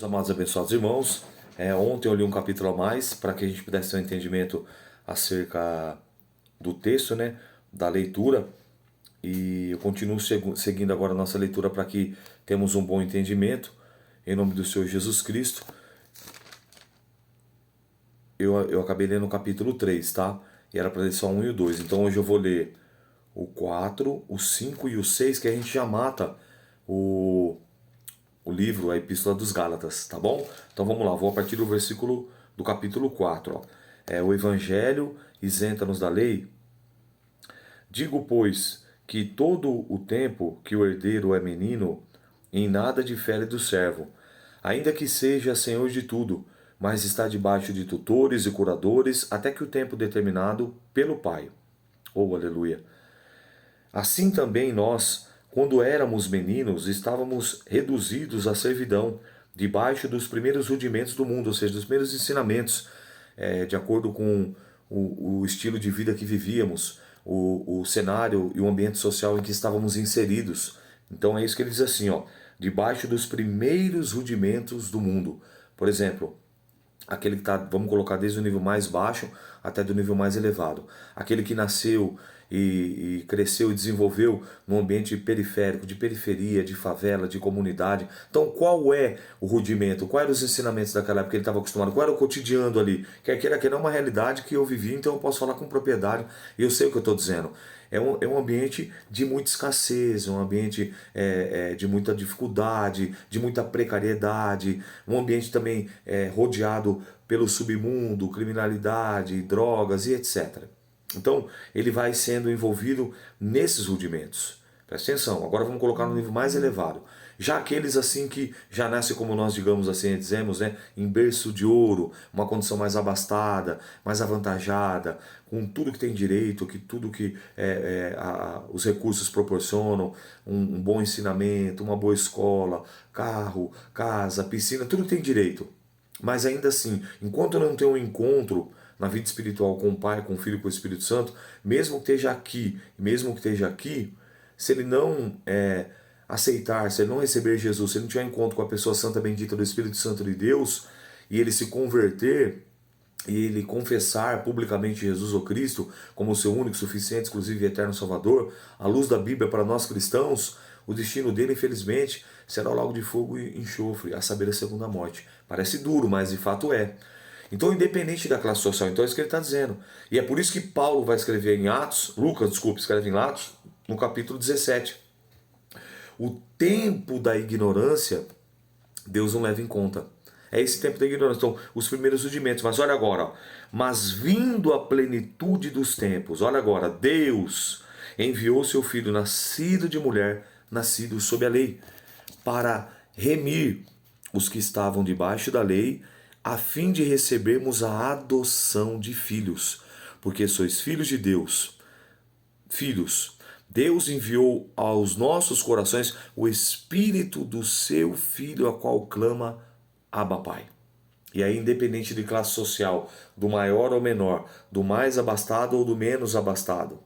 Amados e abençoados irmãos, ontem eu li um capítulo a mais para que a gente pudesse ter um entendimento acerca do texto, né, da leitura, e eu continuo seguindo agora a nossa leitura para que tenhamos um bom entendimento, em nome do Senhor Jesus Cristo. Eu acabei lendo o capítulo 3, tá? E era para ler só 1 e o 2, então hoje eu vou ler o 4, o 5 e o 6, que a gente já mata o livro, a Epístola dos Gálatas, tá bom? Então vamos lá, vou a partir do versículo do capítulo 4. O Evangelho isenta-nos da lei. Digo, pois, que todo o tempo que o herdeiro é menino, em nada difere do servo, ainda que seja senhor de tudo, mas está debaixo de tutores e curadores, até que o tempo determinado pelo Pai. Oh, aleluia! Assim também nós, quando éramos meninos, estávamos reduzidos à servidão, debaixo dos primeiros rudimentos do mundo, ou seja, dos primeiros ensinamentos, de acordo com o estilo de vida que vivíamos, o cenário e o ambiente social em que estávamos inseridos. Então é isso que ele diz assim, ó, debaixo dos primeiros rudimentos do mundo. Por exemplo, aquele que está, vamos colocar desde o nível mais baixo até do nível mais elevado. Aquele que nasceu e cresceu e desenvolveu num ambiente periférico, de periferia, de favela, de comunidade. Então qual é o rudimento? Quais eram os ensinamentos daquela época que ele estava acostumado? Qual era o cotidiano ali? Quer queira, quer não, é uma realidade que eu vivi, então eu posso falar com propriedade e eu sei o que eu estou dizendo. É um ambiente de muita escassez, um ambiente de muita dificuldade, de muita precariedade, um ambiente também rodeado pelo submundo, criminalidade, drogas e etc. Então, ele vai sendo envolvido nesses rudimentos. Presta atenção, agora vamos colocar no nível mais elevado. Já aqueles assim que já nascem, como nós digamos assim, dizemos, né, em berço de ouro, uma condição mais abastada, mais avantajada, com tudo que tem direito, que tudo que os recursos proporcionam, um bom ensinamento, uma boa escola, carro, casa, piscina, tudo que tem direito. Mas ainda assim, enquanto eu não tenho um encontro na vida espiritual com o Pai, com o Filho e com o Espírito Santo, mesmo que esteja aqui, se ele não aceitar, se ele não receber Jesus, se ele não tiver encontro com a pessoa santa bendita do Espírito Santo de Deus, e ele se converter, e ele confessar publicamente Jesus ou Cristo como seu único, suficiente, exclusivo e eterno Salvador, à luz da Bíblia para nós cristãos, o destino dele, infelizmente, será o lago de fogo e enxofre, a saber, a segunda morte. Parece duro, mas de fato é. Então, independente da classe social, então é isso que ele está dizendo. E é por isso que Paulo vai escrever em Atos, Lucas, desculpe, escreve em Atos, no capítulo 17. O tempo da ignorância, Deus não leva em conta. É esse tempo da ignorância. Então, os primeiros rudimentos. Mas olha agora. Ó. Mas vindo a plenitude dos tempos. Olha agora. Deus enviou seu filho, nascido de mulher, nascido sob a lei, para remir os que estavam debaixo da lei, a fim de recebermos a adoção de filhos. Porque sois filhos de Deus. Filhos. Deus enviou aos nossos corações o Espírito do seu Filho, a qual clama Abba Pai. E aí, independente de classe social, do maior ou menor, do mais abastado ou do menos abastado,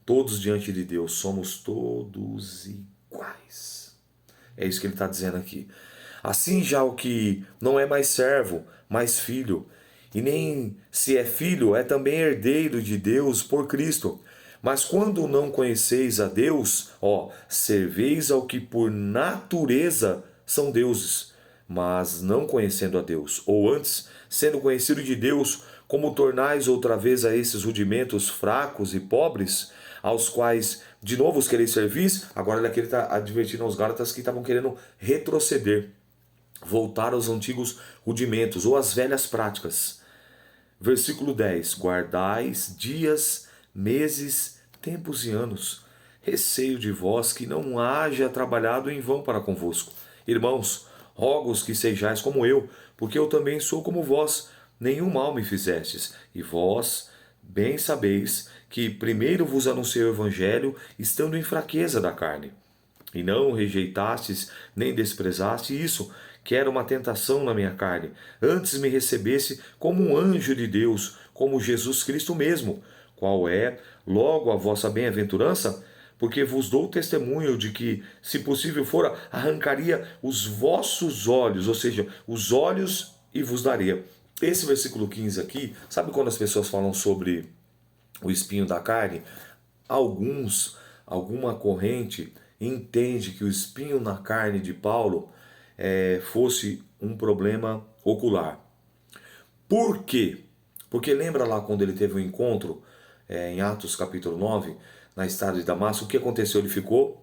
todos diante de Deus somos todos iguais. É isso que ele está dizendo aqui. Assim já o que não é mais servo, mas filho, e nem se é filho, é também herdeiro de Deus por Cristo. Mas quando não conheceis a Deus, serveis ao que por natureza são deuses, mas não conhecendo a Deus. Ou antes, sendo conhecido de Deus, como tornais outra vez a esses rudimentos fracos e pobres, aos quais de novo os quereis servir? Agora ele está advertindo aos Gálatas que estavam querendo retroceder, voltar aos antigos rudimentos ou às velhas práticas. Versículo 10. Guardais dias, meses, tempos e anos. Receio de vós que não haja trabalhado em vão para convosco. Irmãos, rogo-os que sejais como eu, porque eu também sou como vós. Nenhum mal me fizestes, e vós bem sabeis que primeiro vos anunciei o Evangelho, estando em fraqueza da carne. E não rejeitastes, nem desprezaste isso, que era uma tentação na minha carne. Antes me recebesse como um anjo de Deus, como Jesus Cristo mesmo, qual é logo a vossa bem-aventurança, porque vos dou testemunho de que, se possível fora, arrancaria os vossos olhos, ou seja, os olhos e vos daria. Esse versículo 15 aqui, sabe quando as pessoas falam sobre o espinho da carne? Alguma corrente entende que o espinho na carne de Paulo fosse um problema ocular. Por quê? Porque lembra lá quando ele teve um encontro em Atos capítulo 9, na estrada de Damasco, o que aconteceu? Ele ficou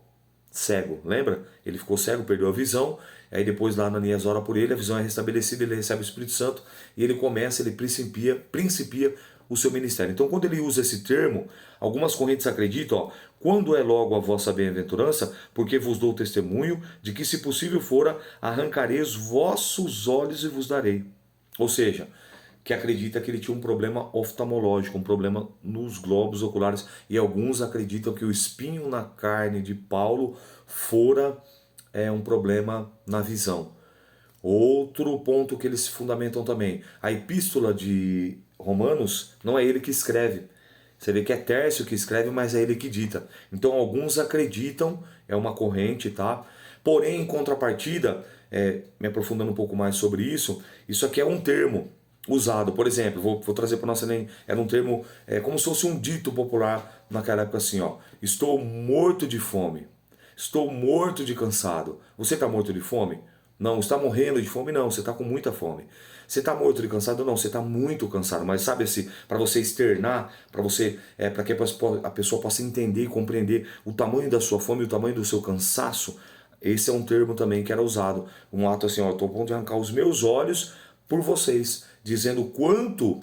cego, lembra? Ele ficou cego, perdeu a visão, aí depois lá Ananias ora por ele, a visão é restabelecida, ele recebe o Espírito Santo e ele principia o seu ministério. Então quando ele usa esse termo, algumas correntes acreditam, quando é logo a vossa bem-aventurança, porque vos dou testemunho de que, se possível fora, arrancarei os vossos olhos e vos darei. Ou seja, que acredita que ele tinha um problema oftalmológico, um problema nos globos oculares, e alguns acreditam que o espinho na carne de Paulo fora um problema na visão. Outro ponto que eles fundamentam também, a epístola de Romanos não é ele que escreve. Você vê que é Tércio que escreve, mas é ele que dita. Então alguns acreditam, é uma corrente, tá? Porém, em contrapartida, me aprofundando um pouco mais sobre isso aqui é um termo usado, por exemplo, vou trazer para nossa lei, era um termo, como se fosse um dito popular naquela época assim, estou morto de fome, estou morto de cansado. Você está morto de fome? Não. Está morrendo de fome? Não, você está com muita fome. Você está morto de cansado? Não, você está muito cansado. Mas sabe assim, para você externar, para que a pessoa possa entender e compreender o tamanho da sua fome, o tamanho do seu cansaço, esse é um termo também que era usado. Um ato assim, estou a ponto de arrancar os meus olhos por vocês, dizendo quanto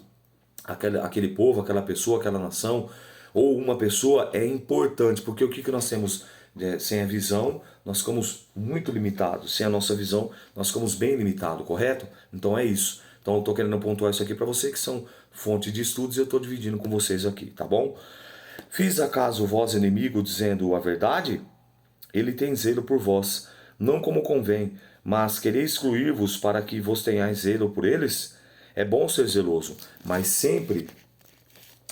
aquele povo, aquela pessoa, aquela nação, ou uma pessoa é importante, porque o que nós temos sem a visão, nós ficamos muito limitados, sem a nossa visão, nós ficamos bem limitados, correto? Então é isso. Então eu estou querendo pontuar isso aqui para você, que são fonte de estudos, e eu estou dividindo com vocês aqui, tá bom? Fiz acaso vós inimigo dizendo a verdade? Ele tem zelo por vós, não como convém, mas quereis excluir-vos para que vos tenhais zelo por eles? É bom ser zeloso, mas sempre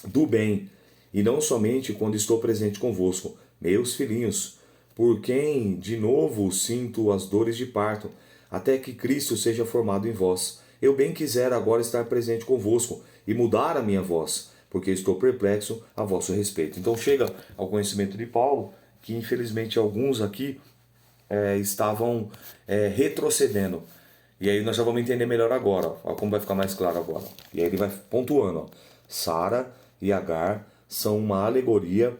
do bem, e não somente quando estou presente convosco, meus filhinhos, por quem de novo sinto as dores de parto, até que Cristo seja formado em vós. Eu bem quisera agora estar presente convosco e mudar a minha voz, porque estou perplexo a vosso respeito. Então chega ao conhecimento de Paulo que infelizmente alguns aqui estavam retrocedendo. E aí nós já vamos entender melhor agora, ó, como vai ficar mais claro agora. E aí ele vai pontuando, ó. Sara e Agar são uma alegoria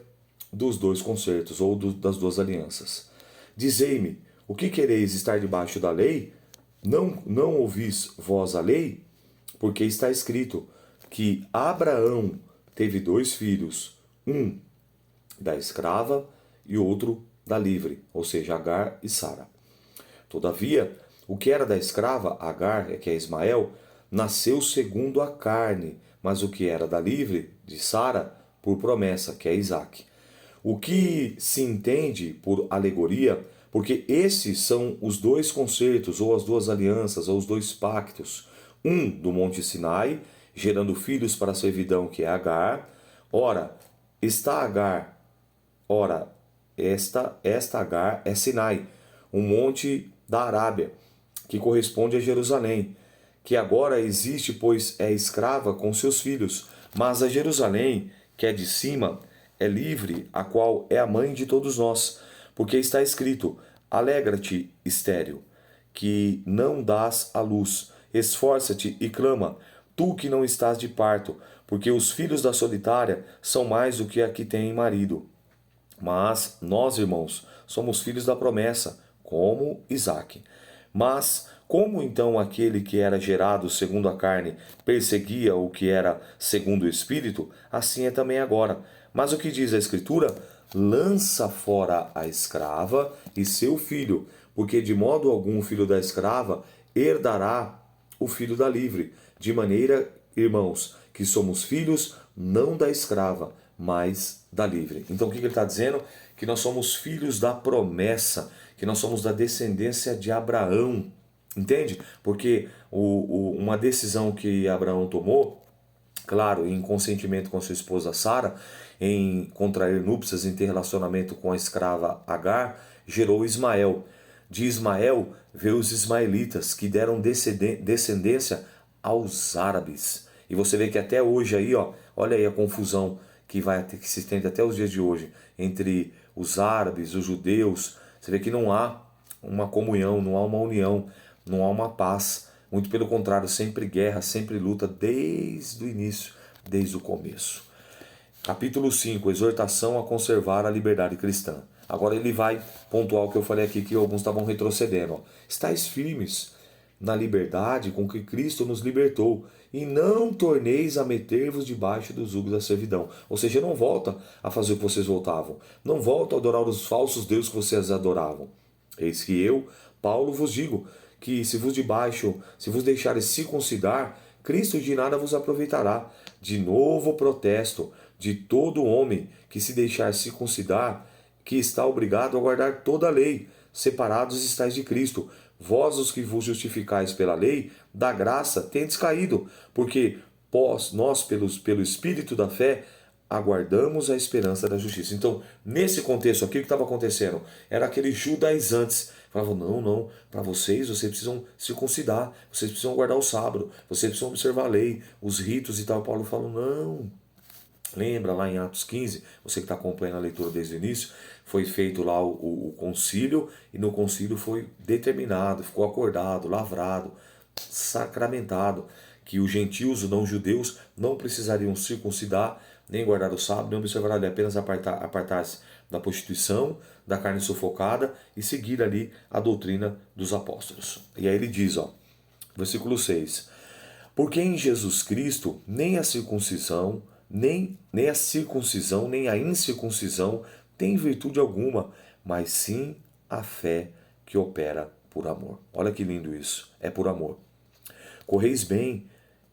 dos dois concertos, ou das duas alianças. Dizei-me, o que quereis, estar debaixo da lei? Não ouvis vós a lei? Porque está escrito que Abraão teve 2 filhos, um da escrava e outro da livre, ou seja, Agar e Sara. Todavia, o que era da escrava, Agar, que é Ismael, nasceu segundo a carne, mas o que era da livre, de Sara, por promessa, que é Isaque. O que se entende por alegoria, porque esses são os 2 concertos, ou as 2 alianças, ou os 2 pactos. Um do Monte Sinai, gerando filhos para a servidão, que é Agar. Ora, esta Agar é Sinai, um monte da Arábia, que corresponde a Jerusalém, que agora existe, pois é escrava com seus filhos. Mas a Jerusalém, que é de cima, é livre, a qual é a mãe de todos nós, porque está escrito: alegra-te, estéril, que não dás à luz, esforça-te e clama, tu que não estás de parto, porque os filhos da solitária são mais do que a que tem marido. Mas nós, irmãos, somos filhos da promessa, como Isaque. Mas como então aquele que era gerado segundo a carne perseguia o que era segundo o Espírito, assim é também agora. Mas o que diz a Escritura? Lança fora a escrava e seu filho, porque de modo algum o filho da escrava herdará o filho da livre. De maneira, irmãos, que somos filhos não da escrava, mas da livre. Então o que ele está dizendo? Que nós somos filhos da promessa, que nós somos da descendência de Abraão. Entende? Porque uma decisão que Abraão tomou claro, em consentimento com sua esposa Sara, em contrair núpcias, em ter relacionamento com a escrava Agar, gerou Ismael. De Ismael veio os ismaelitas, que deram descendência aos árabes. E você vê que até hoje aí, ó, olha aí a confusão que se estende até os dias de hoje entre os árabes, os judeus. Você vê que não há uma comunhão, não há uma união, não há uma paz. Muito pelo contrário, sempre guerra, sempre luta desde o início, desde o começo. Capítulo 5, exortação a conservar a liberdade cristã. Agora ele vai pontuar o que eu falei aqui, que alguns estavam retrocedendo. Ó. Estais firmes na liberdade com que Cristo nos libertou, e não torneis a meter-vos debaixo dos jugos da servidão. Ou seja, não volta a fazer o que vocês voltavam. Não volta a adorar os falsos deuses que vocês adoravam. Eis que eu, Paulo, vos digo que se vos deixares circuncidar, Cristo de nada vos aproveitará. De novo protesto, de todo homem que se deixar circuncidar, que está obrigado a guardar toda a lei. Separados estáis de Cristo. Vós, os que vos justificais pela lei, da graça tendes caído, porque nós, pelo Espírito da fé, aguardamos a esperança da justiça. Então, nesse contexto aqui, o que estava acontecendo? Era aqueles judaizantes. Falavam, não, para vocês precisam circuncidar, vocês precisam guardar o sábado, vocês precisam observar a lei, os ritos e tal. Paulo falou, não. Lembra lá em Atos 15, você que está acompanhando a leitura desde o início, foi feito lá o concílio, e no concílio foi determinado, ficou acordado, lavrado, sacramentado, que os gentios, os não-judeus, não precisariam circuncidar, nem guardar o sábado, nem observar a lei, apenas apartar-se da prostituição, da carne sufocada e seguir ali a doutrina dos apóstolos. E aí ele diz, ó, versículo 6, porque em Jesus Cristo nem a circuncisão, nem a incircuncisão tem virtude alguma, mas sim a fé que opera por amor. Olha que lindo isso, é por amor. Correis bem,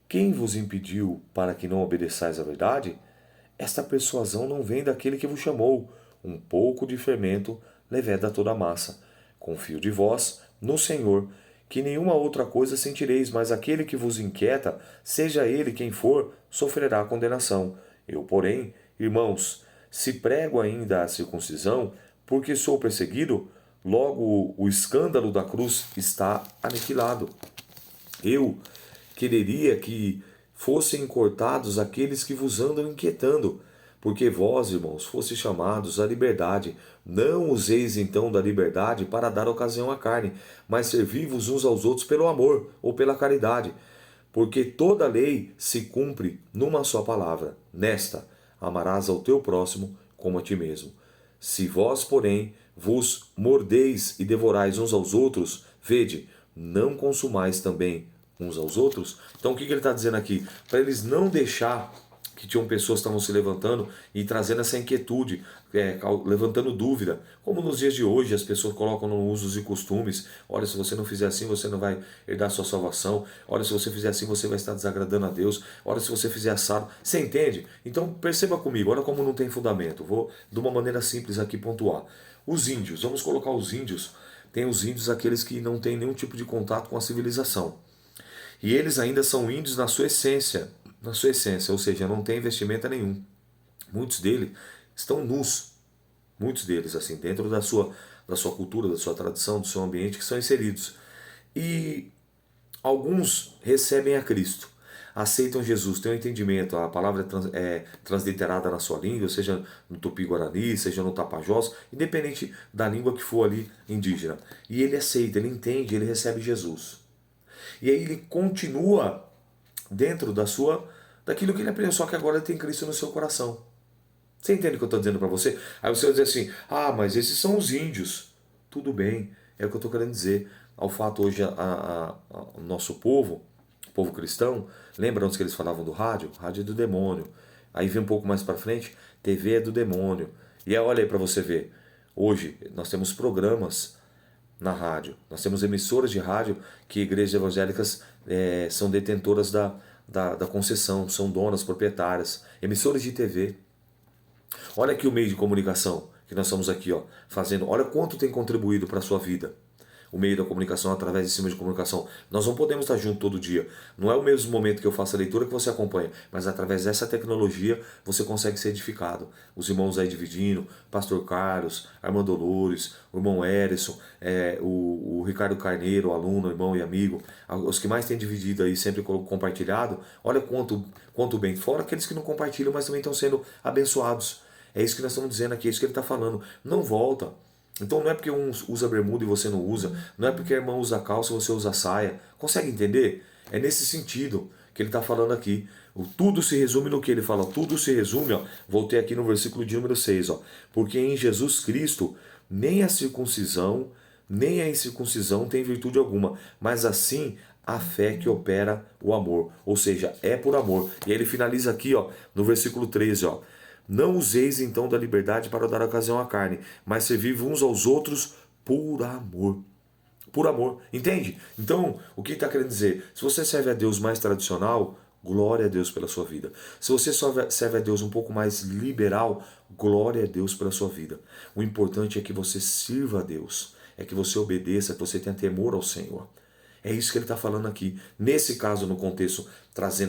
quem vos impediu para que não obedeçais à verdade? Esta persuasão não vem daquele que vos chamou. Um pouco de fermento leveda toda a massa. Confio de vós no Senhor, que nenhuma outra coisa sentireis, mas aquele que vos inquieta, seja ele quem for, sofrerá condenação. Eu, porém, irmãos, se prego ainda a circuncisão, porque sou perseguido, logo o escândalo da cruz está aniquilado. Eu quereria que fossem cortados aqueles que vos andam inquietando, porque vós, irmãos, fostes chamados à liberdade. Não useis então da liberdade para dar ocasião à carne, mas servi-vos uns aos outros pelo amor ou pela caridade. Porque toda lei se cumpre numa só palavra, nesta: amarás ao teu próximo como a ti mesmo. Se vós, porém, vos mordeis e devorais uns aos outros, vede, não consumais também uns aos outros? Então o que ele está dizendo aqui? Para eles não deixar que tinham pessoas que estavam se levantando e trazendo essa inquietude, levantando dúvida. Como nos dias de hoje as pessoas colocam no usos e costumes. Olha, se você não fizer assim, você não vai herdar sua salvação. Olha, se você fizer assim, você vai estar desagradando a Deus. Olha, se você fizer assado. Você entende? Então perceba comigo, olha como não tem fundamento. Vou de uma maneira simples aqui pontuar. Os índios, vamos colocar os índios. Tem os índios, aqueles que não têm nenhum tipo de contato com a civilização. E eles ainda são índios na sua essência, ou seja, não tem vestimenta nenhum. Muitos deles estão nus, muitos deles, assim, dentro da sua cultura, da sua tradição, do seu ambiente, que são inseridos. E alguns recebem a Cristo, aceitam Jesus, têm um entendimento, a palavra é transliterada na sua língua, seja no tupi-guarani, seja no tapajós, independente da língua que for ali indígena. E ele aceita, ele entende, ele recebe Jesus. E aí ele continua dentro daquilo que ele aprendeu, só que agora ele tem Cristo no seu coração. Você entende o que eu estou dizendo para você? Aí você vai dizer assim, mas esses são os índios. Tudo bem, é o que eu estou querendo dizer. Ao fato hoje, o nosso povo, o povo cristão, lembra onde que eles falavam do rádio? Rádio é do demônio. Aí vem um pouco mais para frente, TV é do demônio. E aí olha aí para você ver, hoje nós temos programas na rádio. Nós temos emissoras de rádio que igrejas evangélicas são detentoras da concessão, são donas, proprietárias. Emissoras de TV. Olha aqui o meio de comunicação que nós estamos aqui fazendo. Olha quanto tem contribuído para a sua vida. o meio da comunicação através de sistemas de comunicação. Nós não podemos estar juntos todo dia. Não é o mesmo momento que eu faço a leitura que você acompanha, mas através dessa tecnologia você consegue ser edificado. Os irmãos aí dividindo, Pastor Carlos, Armando Dolores, o irmão Erison, o Ricardo Carneiro, aluno, irmão e amigo, os que mais têm dividido aí, sempre compartilhado, olha quanto bem. Fora aqueles que não compartilham, mas também estão sendo abençoados. É isso que nós estamos dizendo aqui, é isso que ele está falando. Não volta. Então não é porque um usa bermuda e você não usa, não é porque a irmã usa calça e você usa saia. Consegue entender? É nesse sentido que ele está falando aqui. Tudo se resume no que ele fala. Tudo se resume, ó. Voltei aqui no versículo de número 6, ó. Porque em Jesus Cristo nem a circuncisão, nem a incircuncisão tem virtude alguma, mas assim a fé que opera o amor. Ou seja, é por amor. E aí ele finaliza aqui, ó, no versículo 13, ó. Não useis então da liberdade para dar ocasião à carne, mas servi uns aos outros por amor. Por amor, entende? Então, o que está querendo dizer? Se você serve a Deus mais tradicional, glória a Deus pela sua vida. Se você serve a Deus um pouco mais liberal, glória a Deus pela sua vida. O importante é que você sirva a Deus, é que você obedeça, que você tenha temor ao Senhor. É isso que ele está falando aqui. Nesse caso, no contexto,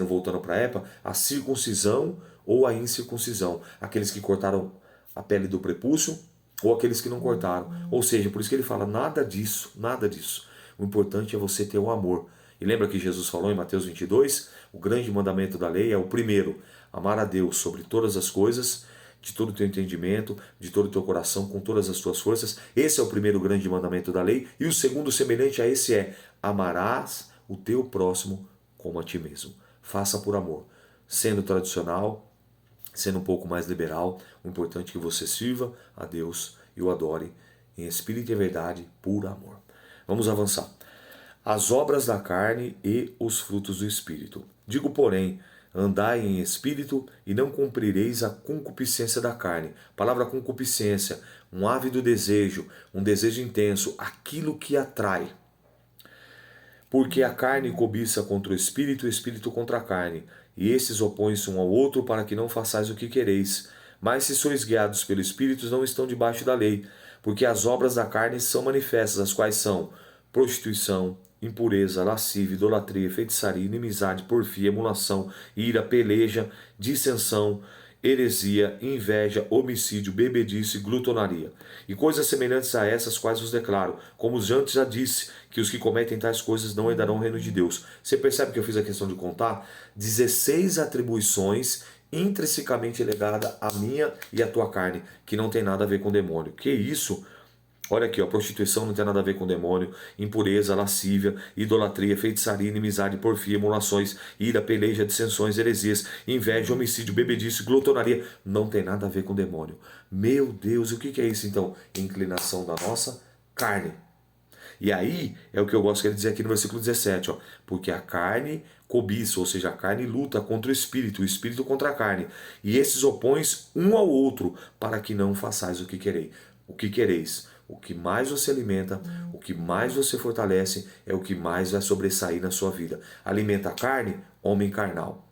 voltando para a época, a circuncisão ou a incircuncisão. Aqueles que cortaram a pele do prepúcio ou aqueles que não cortaram. Ou seja, por isso que ele fala, nada disso, nada disso. O importante é você ter o amor. E lembra que Jesus falou em Mateus 22? O grande mandamento da lei é o primeiro, amar a Deus sobre todas as coisas, de todo o teu entendimento, de todo o teu coração, com todas as tuas forças. Esse é o primeiro grande mandamento da lei. E o segundo, semelhante a esse, é: amarás o teu próximo como a ti mesmo. Faça por amor. Sendo tradicional, sendo um pouco mais liberal, o importante é que você sirva a Deus e o adore em espírito e verdade, por amor. Vamos avançar. As obras da carne e os frutos do Espírito. Digo, porém, andai em espírito e não cumprireis a concupiscência da carne. A palavra concupiscência, um ávido desejo, um desejo intenso, aquilo que atrai. Porque a carne cobiça contra o espírito e o espírito contra a carne, e esses opõem-se um ao outro para que não façais o que quereis. Mas se sois guiados pelo espírito, não estão debaixo da lei, porque as obras da carne são manifestas, as quais são prostituição, impureza, lascívia, idolatria, feitiçaria, inimizade, porfia, emulação, ira, peleja, dissensão, heresia, inveja, homicídio, bebedice, glutonaria. E coisas semelhantes a essas quais vos declaro, como antes já disse, que os que cometem tais coisas não herdarão o reino de Deus. Você percebe que eu fiz a questão de contar? 16 atribuições intrinsecamente ligadas à minha e à tua carne, que não tem nada a ver com o demônio. Que isso? Olha aqui, ó, prostituição não tem nada a ver com demônio, impureza, lascívia, idolatria, feitiçaria, inimizade, porfia, emulações, ira, peleja, dissensões, heresias, inveja, homicídio, bebedice, glutonaria, não tem nada a ver com demônio. Meu Deus, o que é isso então? Inclinação da nossa carne. E aí é o que eu gosto de dizer aqui no versículo 17, ó, porque a carne cobiça, ou seja, a carne luta contra o espírito contra a carne, e esses opõem um ao outro, para que não façais o que quereis. O que mais você alimenta, o que mais você fortalece, é o que mais vai sobressair na sua vida. Alimenta a carne, homem carnal.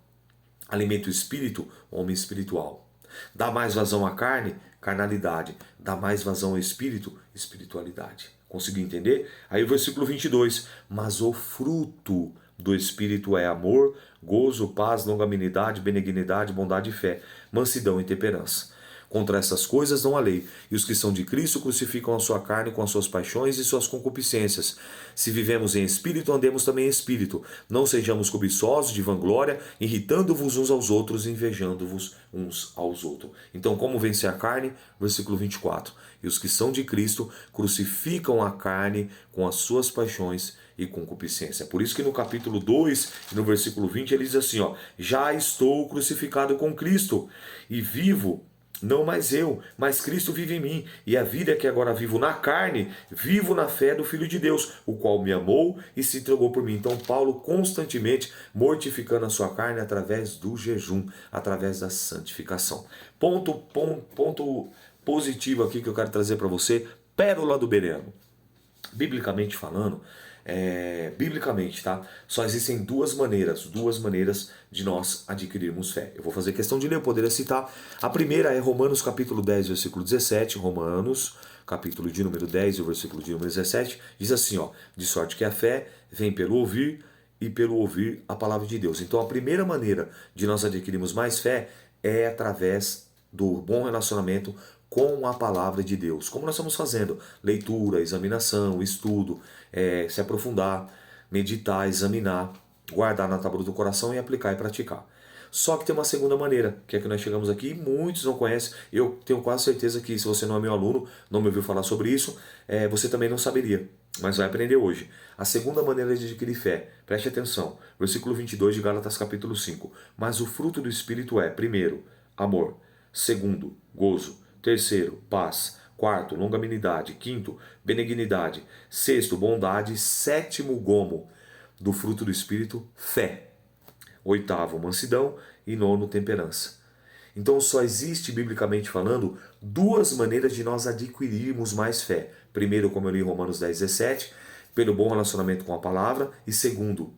Alimenta o espírito, homem espiritual. Dá mais vazão à carne, carnalidade. Dá mais vazão ao espírito, espiritualidade. Conseguiu entender? Aí o versículo 22. Mas o fruto do Espírito é amor, gozo, paz, longanimidade, benignidade, bondade e fé, mansidão e temperança. Contra essas coisas não há lei, e os que são de Cristo crucificam a sua carne com as suas paixões e suas concupiscências. Se vivemos em espírito, andemos também em espírito. Não sejamos cobiçosos de vanglória, irritando-vos uns aos outros, invejando-vos uns aos outros. Então, como vencer a carne? Versículo 24. E os que são de Cristo crucificam a carne com as suas paixões e concupiscência. Por isso que no capítulo 2, no versículo 20, ele diz assim, ó, já estou crucificado com Cristo, e vivo, não mais eu, mas Cristo vive em mim, e a vida que agora vivo na carne, vivo na fé do Filho de Deus, o qual me amou e se entregou por mim. Então Paulo constantemente mortificando a sua carne através do jejum, através da santificação. Ponto positivo aqui que eu quero trazer para você, pérola do Bereano. Biblicamente falando, biblicamente, tá? Só existem duas maneiras de nós adquirirmos fé. Eu vou fazer questão de ler, eu poderia citar. A primeira é Romanos capítulo 10, versículo 17. Romanos capítulo de número 10 e o versículo de número 17. Diz assim, ó: de sorte que a fé vem pelo ouvir e pelo ouvir a palavra de Deus. Então a primeira maneira de nós adquirirmos mais fé é através do bom relacionamento com a palavra de Deus. Como nós estamos fazendo? Leitura, examinação, estudo, se aprofundar, meditar, examinar, guardar na tábua do coração e aplicar e praticar. Só que tem uma segunda maneira, que é que nós chegamos aqui e muitos não conhecem. Eu tenho quase certeza que se você não é meu aluno, não me ouviu falar sobre isso, você também não saberia, mas vai aprender hoje. A segunda maneira de adquirir fé, preste atenção, versículo 22 de Gálatas capítulo 5. Mas o fruto do Espírito é, primeiro, amor; segundo, gozo; terceiro, paz; quarto, longanimidade; quinto, benignidade; sexto, bondade; sétimo, gomo. Do fruto do Espírito, fé; oitavo, mansidão; e nono, temperança. Então só existe, biblicamente falando, duas maneiras de nós adquirirmos mais fé. Primeiro, como eu li em Romanos 10, 17, pelo bom relacionamento com a palavra. E segundo,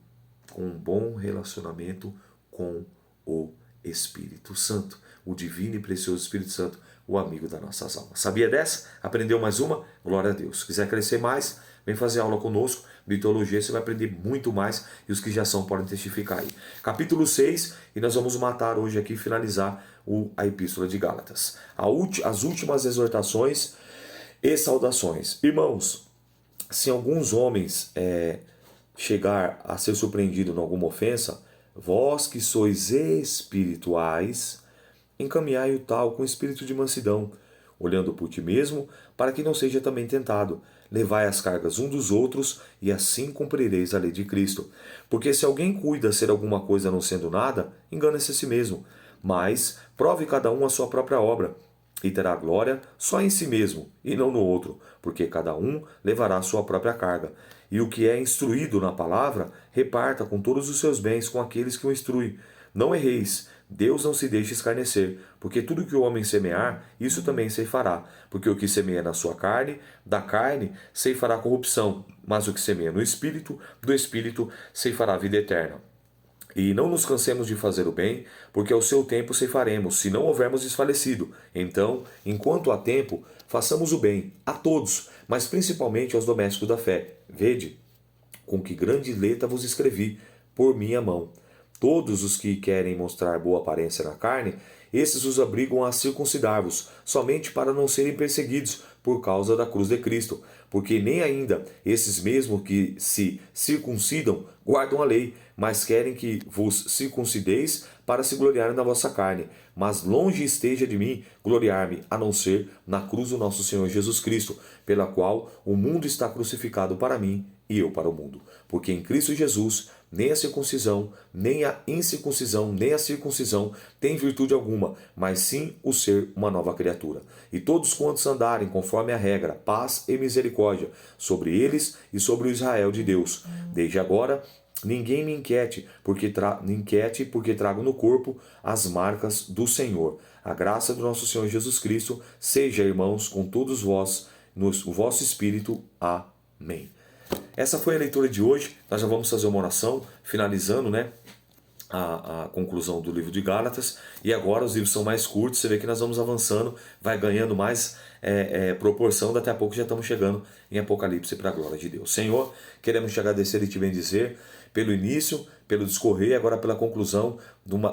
com um bom relacionamento com o Espírito Santo, o divino e precioso Espírito Santo, o amigo das nossas almas. Sabia dessa? Aprendeu mais uma? Glória a Deus. Se quiser crescer mais, vem fazer aula conosco de teologia, você vai aprender muito mais, e os que já são podem testificar aí. Capítulo 6, e nós vamos matar hoje aqui, finalizar a Epístola de Gálatas. As últimas exortações e saudações. Irmãos, se alguns homens chegar a ser surpreendido em alguma ofensa, vós que sois espirituais, encaminhai o tal com espírito de mansidão, olhando por ti mesmo, para que não seja também tentado. Levai as cargas um dos outros, e assim cumprireis a lei de Cristo. Porque se alguém cuida ser alguma coisa não sendo nada, engana-se a si mesmo. Mas prove cada um a sua própria obra, e terá glória só em si mesmo, e não no outro, porque cada um levará a sua própria carga. E o que é instruído na palavra, reparta com todos os seus bens com aqueles que o instruem. Não erreis, Deus não se deixa escarnecer, porque tudo que o homem semear, isso também ceifará. Porque o que semeia na sua carne, da carne ceifará corrupção, mas o que semeia no Espírito, do Espírito ceifará vida eterna. E não nos cansemos de fazer o bem, porque ao seu tempo ceifaremos, se não houvermos desfalecido. Então, enquanto há tempo, façamos o bem a todos, mas principalmente aos domésticos da fé. Vede, com que grande letra vos escrevi, por minha mão. Todos os que querem mostrar boa aparência na carne, esses os obrigam a circuncidar-vos, somente para não serem perseguidos por causa da cruz de Cristo. Porque nem ainda esses mesmos que se circuncidam guardam a lei, mas querem que vos circuncideis para se gloriarem na vossa carne. Mas longe esteja de mim gloriar-me, a não ser na cruz do nosso Senhor Jesus Cristo, pela qual o mundo está crucificado para mim e eu para o mundo. Porque em Cristo Jesus nem a circuncisão, nem a incircuncisão, nem a circuncisão tem virtude alguma, mas sim o ser uma nova criatura. E todos quantos andarem conforme a regra, paz e misericórdia, sobre eles e sobre o Israel de Deus. Desde agora, ninguém me inquiete, porque trago no corpo as marcas do Senhor. A graça do nosso Senhor Jesus Cristo seja, irmãos, com todos vós, no vosso espírito. Amém. Essa foi a leitura de hoje. Nós já vamos fazer uma oração, finalizando, a conclusão do livro de Gálatas. E agora os livros são mais curtos, você vê que nós vamos avançando, vai ganhando mais proporção. Daqui a pouco já estamos chegando em Apocalipse, para a glória de Deus. Senhor, queremos te agradecer e te bendizer pelo início, pelo discorrer e agora pela conclusão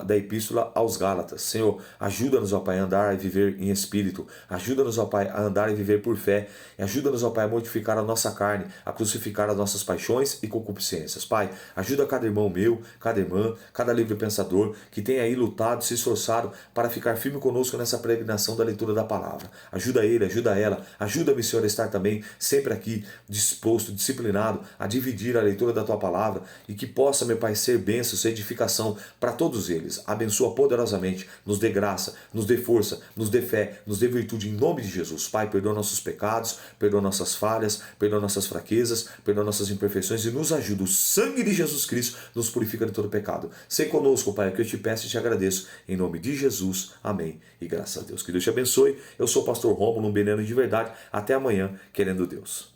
da Epístola aos Gálatas. Senhor, ajuda-nos, ó Pai, a andar e viver em espírito. Ajuda-nos, ó Pai, a andar e viver por fé. E ajuda-nos, ó Pai, a mortificar a nossa carne, a crucificar as nossas paixões e concupiscências. Pai, ajuda cada irmão meu, cada irmã, cada livre pensador que tem aí lutado, se esforçado para ficar firme conosco nessa peregrinação da leitura da palavra. Ajuda ele, ajuda ela. Ajuda-me, Senhor, a estar também sempre aqui disposto, disciplinado a dividir a leitura da Tua palavra, e que possa, meu Pai, ser bênção, ser edificação para todos eles. Abençoa poderosamente, nos dê graça, nos dê força, nos dê fé, nos dê virtude em nome de Jesus. Pai, perdoa nossos pecados, perdoa nossas falhas, perdoa nossas fraquezas, perdoa nossas imperfeições e nos ajuda. O sangue de Jesus Cristo nos purifica de todo pecado. Sei conosco, Pai, que eu te peço e te agradeço. Em nome de Jesus. Amém. E graças a Deus. Que Deus te abençoe. Eu sou o pastor Rômulo, um beneno de verdade. Até amanhã, querendo Deus.